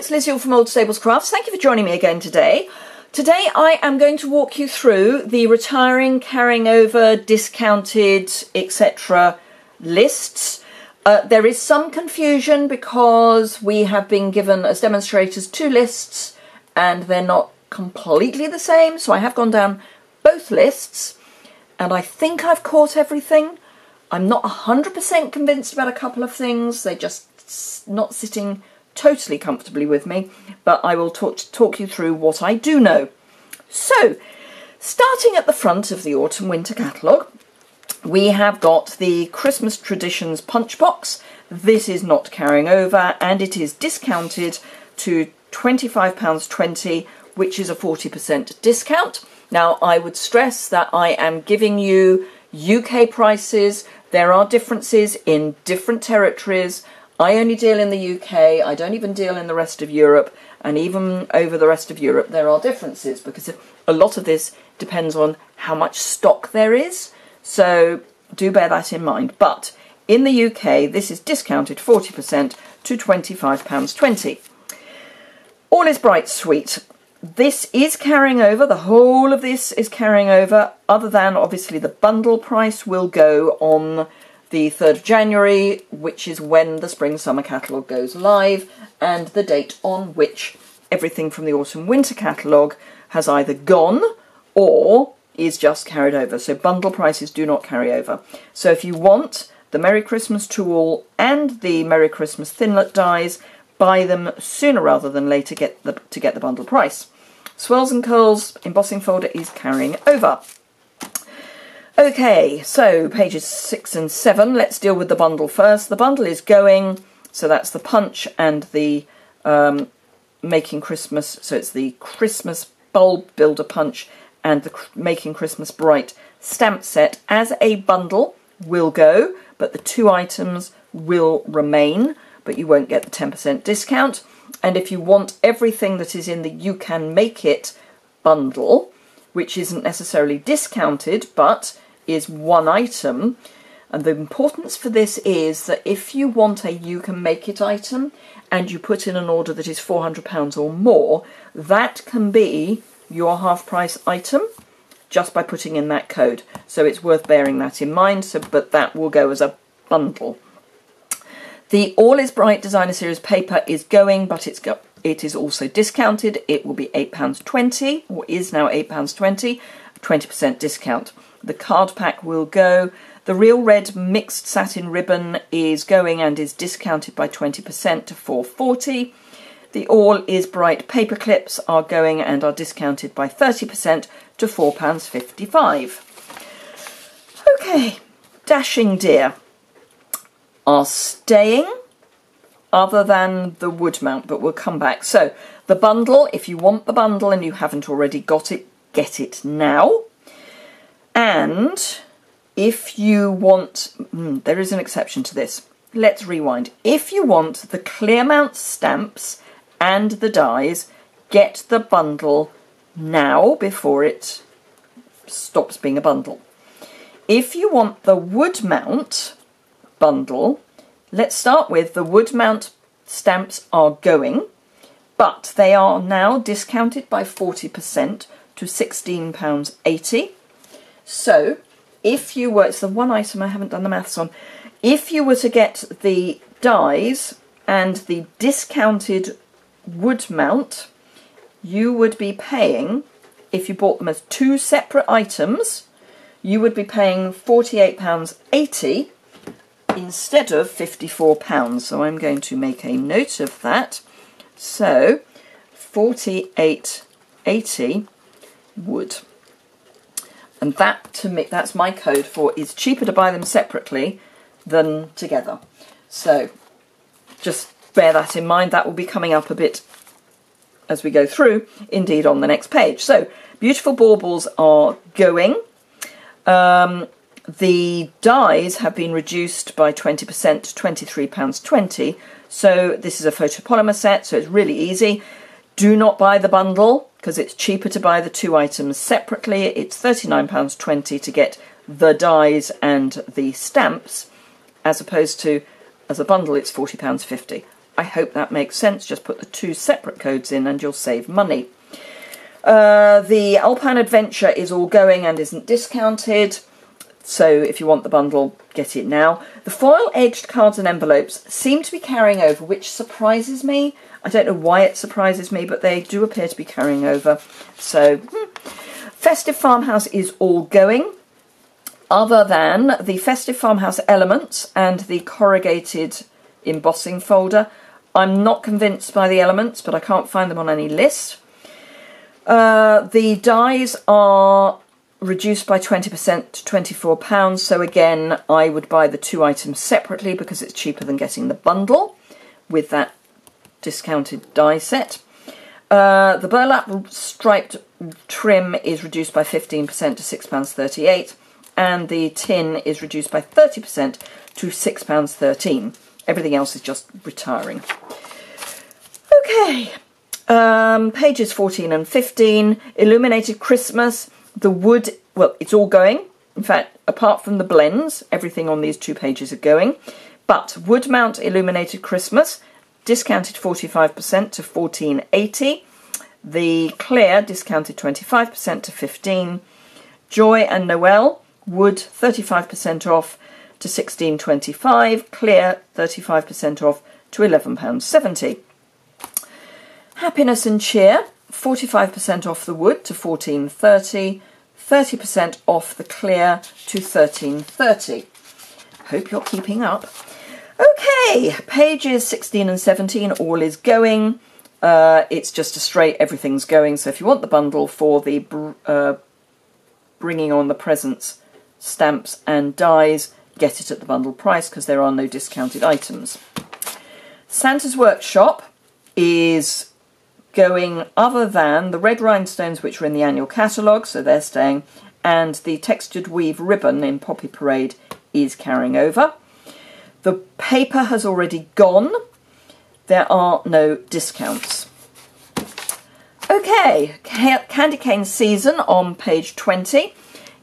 it's Liz Yuille from Old Stables Crafts. Thank you for joining me again today. Today I am going to walk you through the retiring, carrying over, discounted, etc. lists. There is some confusion because we have been given as demonstrators two lists and they're not completely the same, so I have gone down both lists and I think I've caught everything. I'm not 100% convinced about a couple of things, they're just not sitting totally comfortably with me, but I will talk you through what I do know. So, starting at the front of the autumn-winter catalogue, we have got the Christmas Traditions punch box. This is not carrying over and it is discounted to £25.20, which is a 40% discount. Now, I would stress that I am giving you UK prices. There are differences in different territories. I only deal in the UK, I don't even deal in the rest of Europe, and even over the rest of Europe there are differences because a lot of this depends on how much stock there is, so do bear that in mind. But in the UK this is discounted 40% to £25.20. All is Bright Sweet. This is carrying over, the whole of this is carrying over, other than obviously the bundle price will go on the 3rd of January, which is when the Spring-Summer catalogue goes live, and the date on which everything from the Autumn-Winter catalogue has either gone or is just carried over. So bundle prices do not carry over. So if you want the Merry Christmas tool and the Merry Christmas Thinlet dies, buy them sooner rather than later to get the bundle price. Swirls and Curls embossing folder is carrying over. Okay, so pages 6 and 7, let's deal with the bundle first. The bundle is going, so that's the punch and the Making Christmas, so it's the Christmas Bulb Builder punch and the Making Christmas Bright stamp set as a bundle will go, but the two items will remain, but you won't get the 10% discount. And if you want everything that is in the You Can Make It bundle, which isn't necessarily discounted, but is one item, and the importance for this is that if you want a You Can Make It item and you put in an order that is £400 or more, that can be your half price item just by putting in that code. So it's worth bearing that in mind, but that will go as a bundle. The All Is Bright Designer Series paper is going, but it is also discounted. It will be £8.20, or is now £8.20, 20% discount. The card pack will go. The Real Red Mixed Satin Ribbon is going and is discounted by 20% to £4.40. The All Is Bright paper clips are going and are discounted by 30% to £4.55. Okay, Dashing Deer are staying, other than the wood mount, but we'll come back. So the bundle, if you want the bundle and you haven't already got it, get it now. And if you want, there is an exception to this. Let's rewind. If you want the clear mount stamps and the dies, get the bundle now before it stops being a bundle. If you want the wood mount bundle, let's start with the wood mount stamps are going, but they are now discounted by 40% to £16.80. So if you were, it's the one item I haven't done the maths on, if you were to get the dies and the discounted wood mount, you would be paying, if you bought them as two separate items, you would be paying £48.80 instead of £54. So I'm going to make a note of that. So £48.80 wood. And that, to me, that's my code for it's cheaper to buy them separately than together. So just bear that in mind. That will be coming up a bit as we go through, indeed on the next page. So Beautiful Baubles are going. The dies have been reduced by 20% to £23.20. So this is a photopolymer set, so it's really easy. Do not buy the bundle because it's cheaper to buy the two items separately. It's £39.20 to get the dies and the stamps, as opposed to, as a bundle, it's £40.50. I hope that makes sense. Just put the 2 separate codes in and you'll save money. The Alpine Adventure is all going and isn't discounted. So if you want the bundle, get it now. The foil-edged cards and envelopes seem to be carrying over, which surprises me. I don't know why it surprises me, but they do appear to be carrying over. So, Festive Farmhouse is all going, other than the Festive Farmhouse Elements and the corrugated embossing folder. I'm not convinced by the Elements, but I can't find them on any list. The dies are reduced by 20% to £24, so again I would buy the 2 items separately because it's cheaper than getting the bundle with that discounted die set. The burlap striped trim is reduced by 15% to £6.38, and the tin is reduced by 30% to £6.13. Everything else is just retiring. Okay, pages 14 and 15, Illuminated Christmas. The wood, well, it's all going. In fact, apart from the blends, everything on these 2 pages are going. But Wood Mount Illuminated Christmas, discounted 45% to $14.80. The Clear, discounted 25% to $15. Joy and Noel, wood 35% off to $16.25. Clear, 35% off to £11.70. Happiness and Cheer, 45% off the wood to $14.30, 30% off the clear to $13.30. Hope you're keeping up. Okay, pages 16 and 17, all is going. It's just a straight everything's going. So if you want the bundle for the bringing on the presents, stamps and dies, get it at the bundle price because there are no discounted items. Santa's Workshop is going, other than the red rhinestones which are in the annual catalogue, so they're staying, and the textured weave ribbon in Poppy Parade is carrying over. The paper has already gone. There are no discounts. Okay, Candy Cane Season on page 20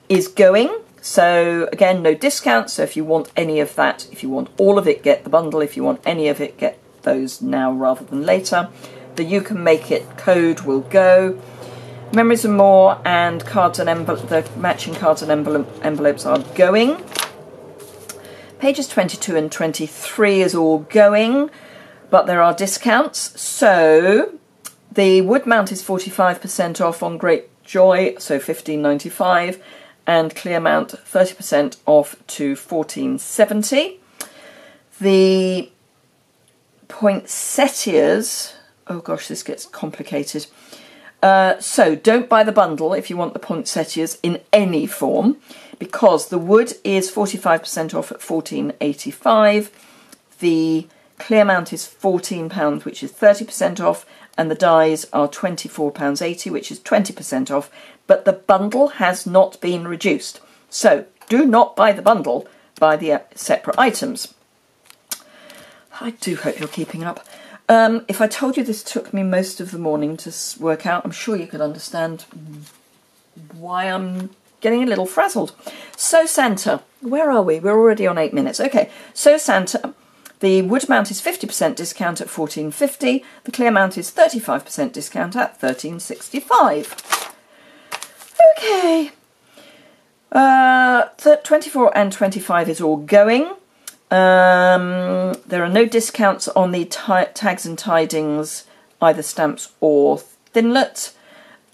is going. So again, no discounts. So if you want any of that, if you want all of it, get the bundle. If you want any of it, get those now rather than later. The You Can Make It code will go. Memories and More and cards and the matching cards and envelopes are going. Pages 22 and 23 is all going, but there are discounts. So the Wood Mount is 45% off on Great Joy, so $15.95, and Clear Mount 30% off to $14.70. The poinsettias, oh gosh, this gets complicated. So don't buy the bundle if you want the poinsettias in any form, because the wood is 45% off at $14.85. The Clear Mount is £14, which is 30% off, and the dies are £24.80, which is 20% off, but the bundle has not been reduced. So do not buy the bundle, buy the separate items. I do hope you're keeping up. If I told you this took me most of the morning to work out, I'm sure you could understand why I'm getting a little frazzled. So Santa, where are we? We're already on 8 minutes. Okay, So Santa, the Wood Mount is 50% discount at $14.50. The Clear Mount is 35% discount at $13.65. Okay, 24 and 25 is all going. There are no discounts on the tags and tidings, either stamps or thinlet.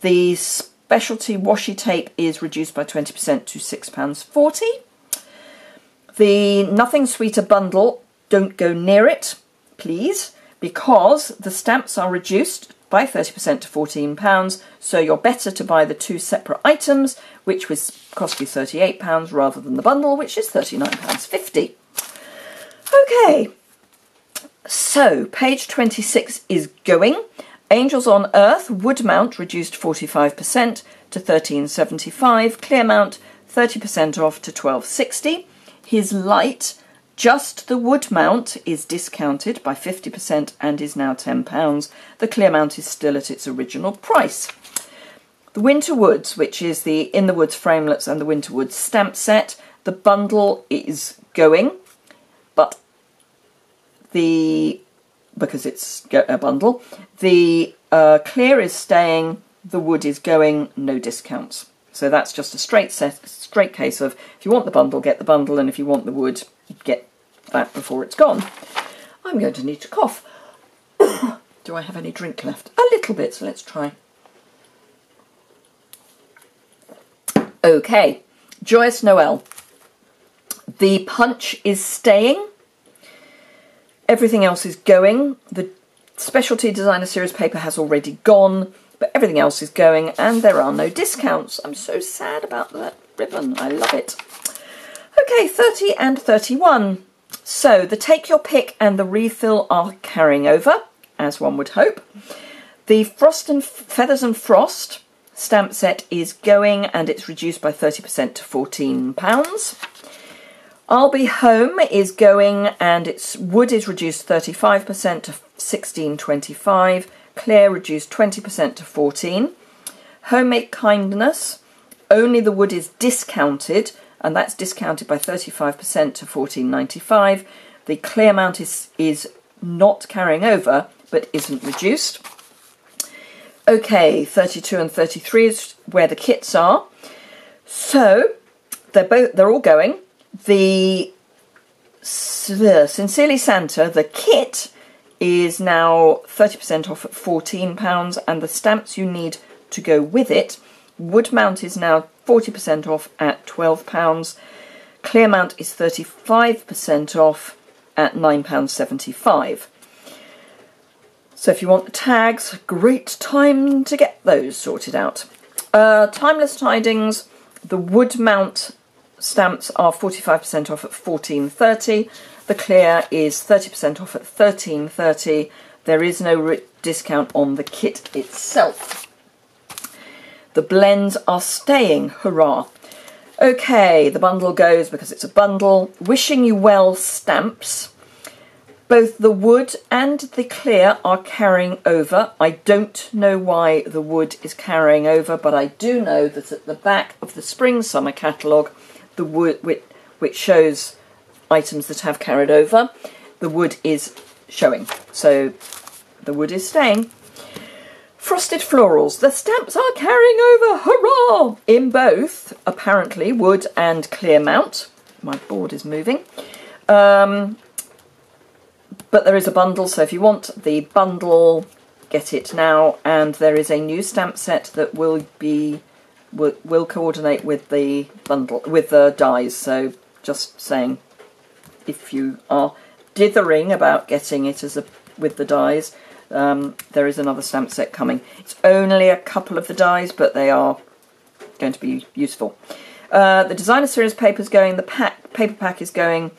The specialty washi tape is reduced by 20% to £6.40. The Nothing Sweeter bundle, don't go near it, please, because the stamps are reduced by 30% to £14, so you're better to buy the 2 separate items, which cost you £38 rather than the bundle, which is £39.50. Okay, so page 26 is going. Angels on Earth, Wood Mount reduced 45% to $13.75. Clear Mount 30% off to $12.60. His Light, just the Wood Mount, is discounted by 50% and is now £10. The Clear Mount is still at its original price. The Winter Woods, which is the In the Woods framelets and the Winter Woods stamp set, the bundle is going. But the because it's a bundle. The clear is staying, the wood is going, no discounts. So that's just a straight case of if you want the bundle, get the bundle, and if you want the wood, get that before it's gone. I'm going to need to cough. Do I have any drink left? A little bit, so let's try. Okay, Joyous Noel. The punch is staying. Everything else is going. The Specialty Designer Series paper has already gone, but everything else is going, and there are no discounts. I'm so sad about that ribbon. I love it. Okay, 30 and 31. So the Take Your Pick and the Refill are carrying over, as one would hope. The Feathers and Frost stamp set is going, and it's reduced by 30% to £14. I'll Be Home is going, and its wood is reduced 35% to £16.25. Clear reduced 20% to £14. Homemade Kindness, only the wood is discounted, and that's discounted by 35% to £14.95. The clear amount is not carrying over, but isn't reduced. Okay, 32 and 33 is where the kits are. So they're all going. The Sincerely Santa, the kit, is now 30% off at £14, and the stamps you need to go with it. Wood mount is now 40% off at £12. Clear mount is 35% off at £9.75. So if you want the tags, great time to get those sorted out. Timeless Tidings, the wood mount stamps are 45% off at $14.30. The clear is 30% off at $13.30. There is no discount on the kit itself. The blends are staying, hurrah. Okay, the bundle goes because it's a bundle. Wishing You Well stamps. Both the wood and the clear are carrying over. I don't know why the wood is carrying over, but I do know that at the back of the Spring-Summer catalogue, the wood, which shows items that have carried over, the wood is showing. So the wood is staying. Frosted Florals. The stamps are carrying over, hurrah! In both, apparently, wood and clear mount. My board is moving. But there is a bundle, so if you want the bundle, get it now. And there is a new stamp set that will coordinate with the bundle, with the dies. So just saying, if you are dithering about getting it with the dies, there is another stamp set coming. It's only a couple of the dies, but they are going to be useful. The Designer Series paper is going, the paper pack is going,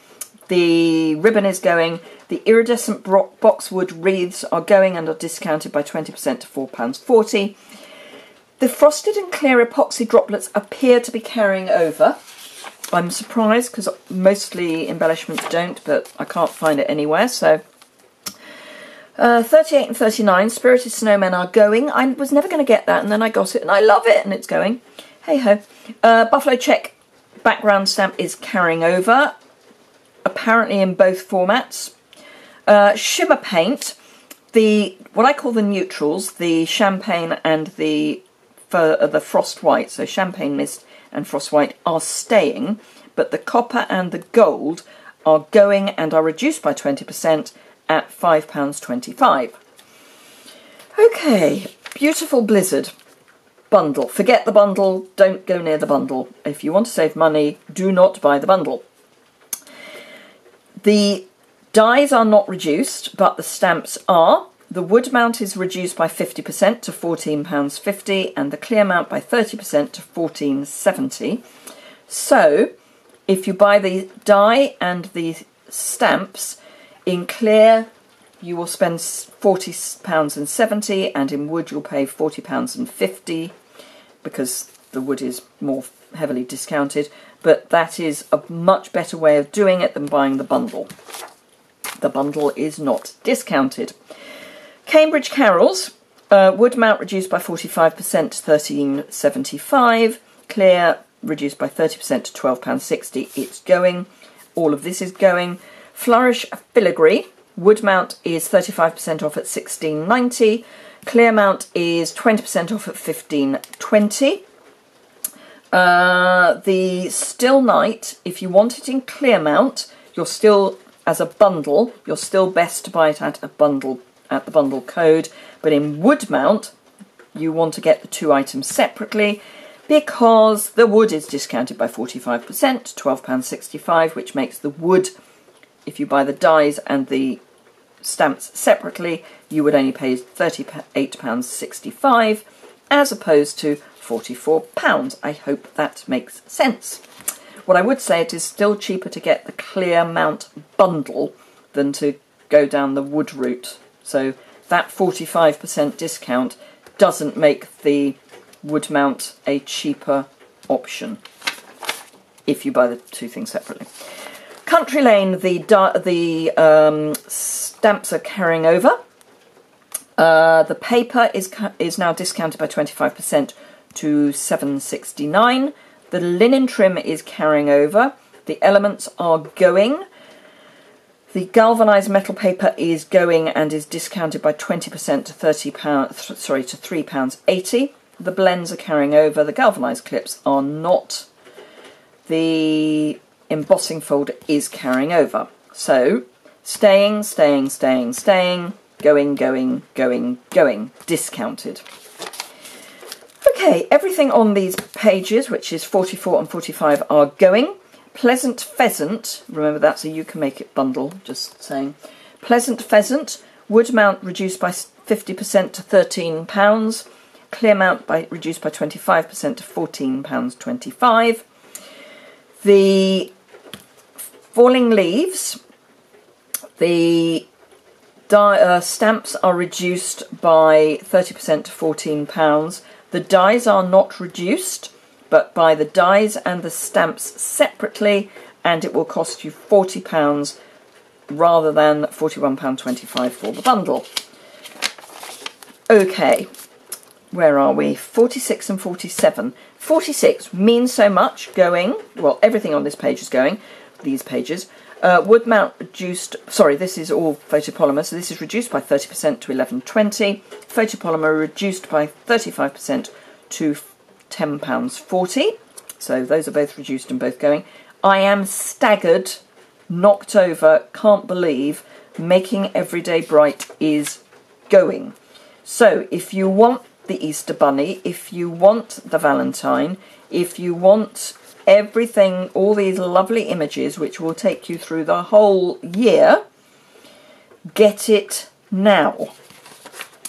the ribbon is going, the iridescent boxwood wreaths are going and are discounted by 20% to £4.40. The frosted and clear epoxy droplets appear to be carrying over. I'm surprised because mostly embellishments don't, but I can't find it anywhere. So 38 and 39, Spirited Snowmen are going. I was never going to get that, and then I got it, and I love it, and it's going. Hey-ho. Buffalo Check background stamp is carrying over, apparently in both formats. Shimmer paint, what I call the neutrals, the champagne and the frost white, so champagne mist and frost white are staying, but the copper and the gold are going and are reduced by 20% at £5.25. Okay, Beautiful Blizzard bundle. Forget the bundle, don't go near the bundle. If you want to save money, do not buy the bundle. The dies are not reduced, but the stamps are. The wood mount is reduced by 50% to £14.50 and the clear mount by 30% to £14.70. So, if you buy the die and the stamps, in clear you will spend £40.70 and in wood you'll pay £40.50 because the wood is more heavily discounted, but that is a much better way of doing it than buying the bundle. The bundle is not discounted. Cambridge Carols, wood mount reduced by 45% to £13.75, clear reduced by 30% to £12.60. It's going. All of this is going. Flourish Filigree, Wood mount is 35% off at £16.90. Clear mount is 20% off at £15.20. The Still Night, if you want it in clear mount, you're still, as a bundle, you're still best to buy it at the bundle code. But in wood mount, you want to get the two items separately because the wood is discounted by 45%, £12.65, which makes the wood, if you buy the dies and the stamps separately, you would only pay £38.65 as opposed to £44. I hope that makes sense. What I would say, it is still cheaper to get the clear mount bundle than to go down the wood route. So that 45% discount doesn't make the wood mount a cheaper option if you buy the two things separately. Country Lane, the stamps are carrying over. The paper is now discounted by 25% to £7.69. The linen trim is carrying over. The elements are going. The galvanised metal paper is going and is discounted by 20% to £3.80. The blends are carrying over. The galvanised clips are not. The embossing folder is carrying over. So, staying, going, discounted. Okay, everything on these pages, which is 44 and 45, are going. Pleasant Pheasant, remember that's a You Can Make It bundle, just saying. Pleasant Pheasant, wood mount reduced by 50% to £13. Clear mount reduced by 25% to £14.25. The Falling Leaves, the stamps are reduced by 30% to £14. The dies are not reduced, but buy the dies and the stamps separately, and it will cost you £40 rather than £41.25 for the bundle. Okay, where are we? 46 and 47. 46 means so much, going, well, everything on this page is going, these pages. Wood mount reduced, sorry, this is all photopolymer, so this is reduced by 30% to £11.20. Photopolymer reduced by 35% to £10.40. So those are both reduced and both going. I am staggered, knocked over, can't believe Making Everyday Bright is going. So if you want the Easter Bunny, if you want the Valentine, if you want everything, all these lovely images which will take you through the whole year, get it now.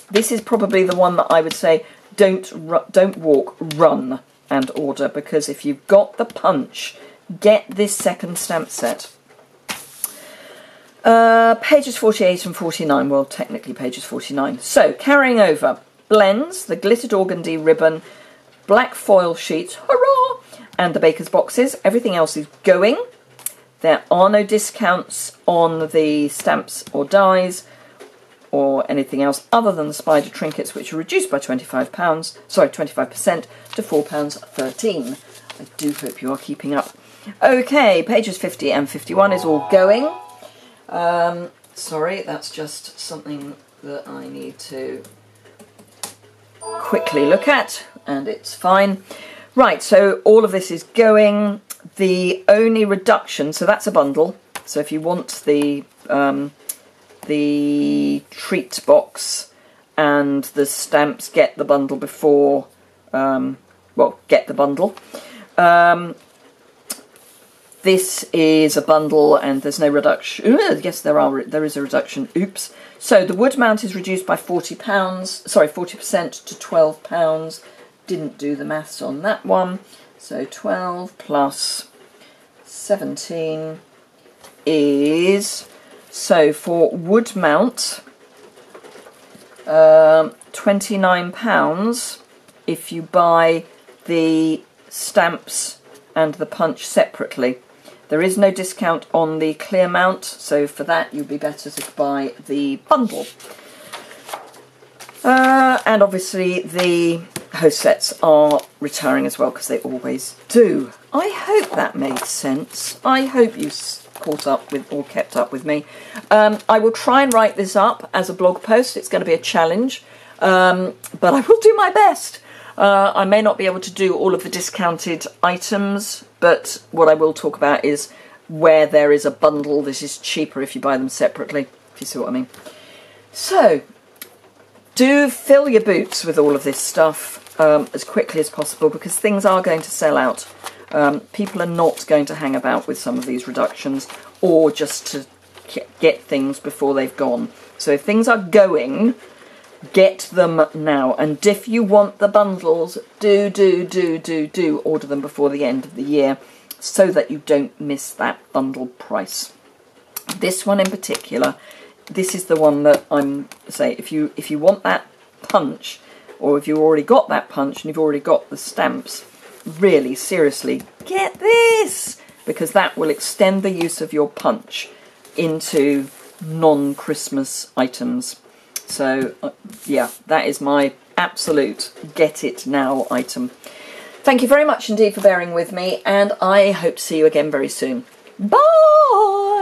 This is probably the one that I would say don't walk, run and order, because if you've got the punch, get this second stamp set. Pages 48 and 49, well, technically pages 49. So, carrying over, blends, the glittered organdy ribbon, black foil sheets, hurrah, and the baker's boxes. Everything else is going. There are no discounts on the stamps or dies or anything else other than the spider trinkets, which are reduced by 25% to £4.13. I do hope you are keeping up. Okay, pages 50 and 51 is all going. Sorry, that's just something that I need to quickly look at, and it's fine. Right, so all of this is going. The only reduction, so that's a bundle. So if you want the treat box and the stamps, get the bundle before, well, get the bundle. This is a bundle and there's no reduction. Yes, there is a reduction. Oops. So the wood mount is reduced by £40, sorry, 40% to £12. Didn't do the maths on that one. So 12 plus 17 is, so for wood mount, £29 if you buy the stamps and the punch separately. There is no discount on the clear mount, so for that you'd be better to buy the bundle. And obviously the host sets are retiring as well, because they always do. I hope that made sense. I hope you caught up with or kept up with me. I will try and write this up as a blog post. It's going to be a challenge, but I will do my best. I may not be able to do all of the discounted items, but what I will talk about is where there is a bundle. This is cheaper if you buy them separately, if you see what I mean. So, do fill your boots with all of this stuff as quickly as possible, because things are going to sell out. People are not going to hang about with some of these reductions, or just to get things before they've gone. So if things are going, get them now. And if you want the bundles, do order them before the end of the year, so that you don't miss that bundle price. This one in particular, this is the one that I'm saying, if you want that punch, or if you've already got that punch and you've already got the stamps, really, seriously, get this, because that will extend the use of your punch into non-Christmas items. So, yeah, that is my absolute get it now item. Thank you very much indeed for bearing with me, and I hope to see you again very soon. Bye!